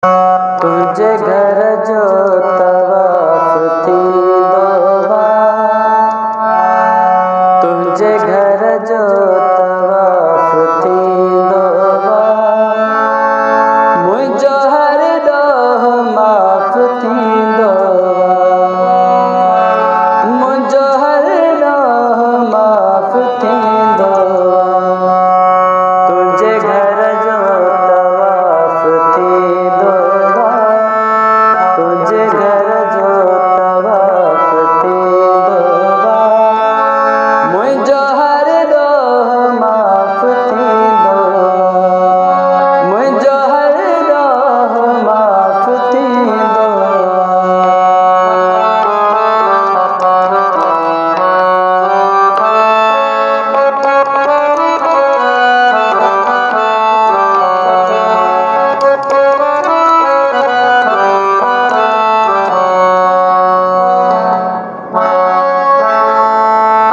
तुझे घर जो तवाफ थी दोबा, तुझे घर जो तवाफ थी दोबा, मुझो हर डोह माफ थी दोबा, मुझो हर डोह माफ थी दोबा, तुझे घर जो तवाफ थी दोबा, तुझे घर जो तवाफ थी दोबा, मुझो हर डोह माफ थी दोबा, मुझो हर डोह माफ थी दोबा।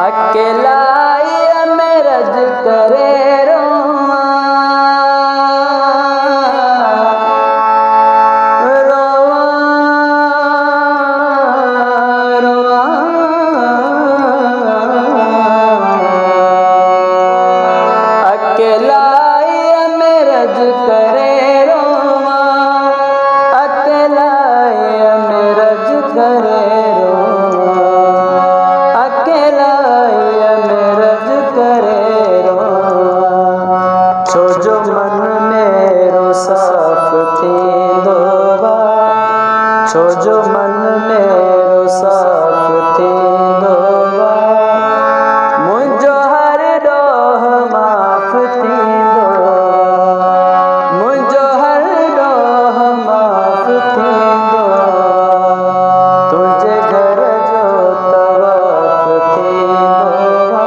अकेला ये मेरज करे रोआ, रोआ, रोआ, अकेला ये मेरज करे रोआ, अकेला ये मेरज करे रोआ, अकेला ये मेरज करे रोआ, छो जो मन मेरो साफ थी दोबा, छो जो मन मेरो साफ थी दोबा, मुझो हर डोह माफ थी दोबा, मुझो हर डोह माफ थी दोबा, तुझे घर जो तवाफ थी दोबा।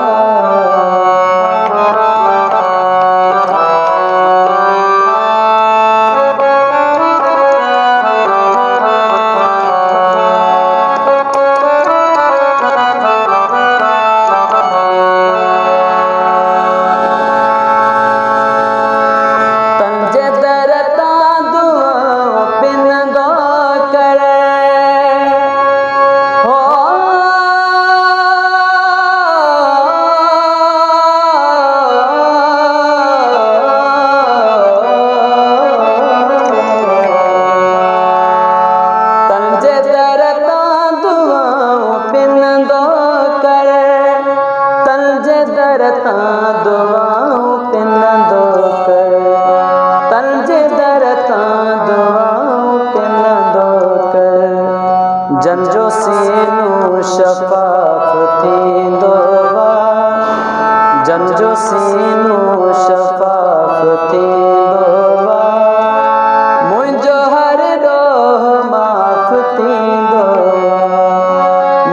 तंजे दरता दुआ पिन दो करे हो, तंजे दरता दुआ पिन दो करे, तंजे दरता दुआ पिन दो करे, तंजे दरता दुआ पिन दो करे, जंजो सीनू शफाफ थी दोबा, जंजो सीनू शफाफ थी दोबा, मुझो हर डोह माफ थी दोबा,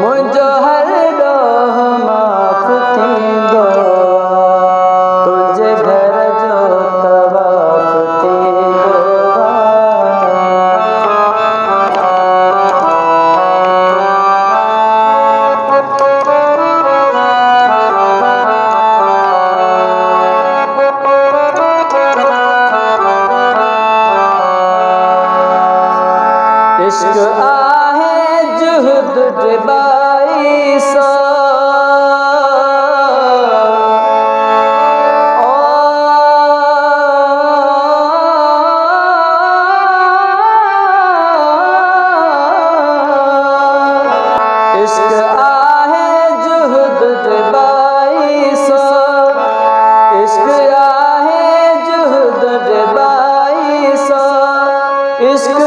मुझो हर डोह माफ थी दोबा, तुझे घर जो तवाफ थी दोबा। इश्क आहे जुहद डिबाई सो, इश्क आहे जुहद डिबाई सो, इश्क आहे जुहद डिबाई सो, इश्क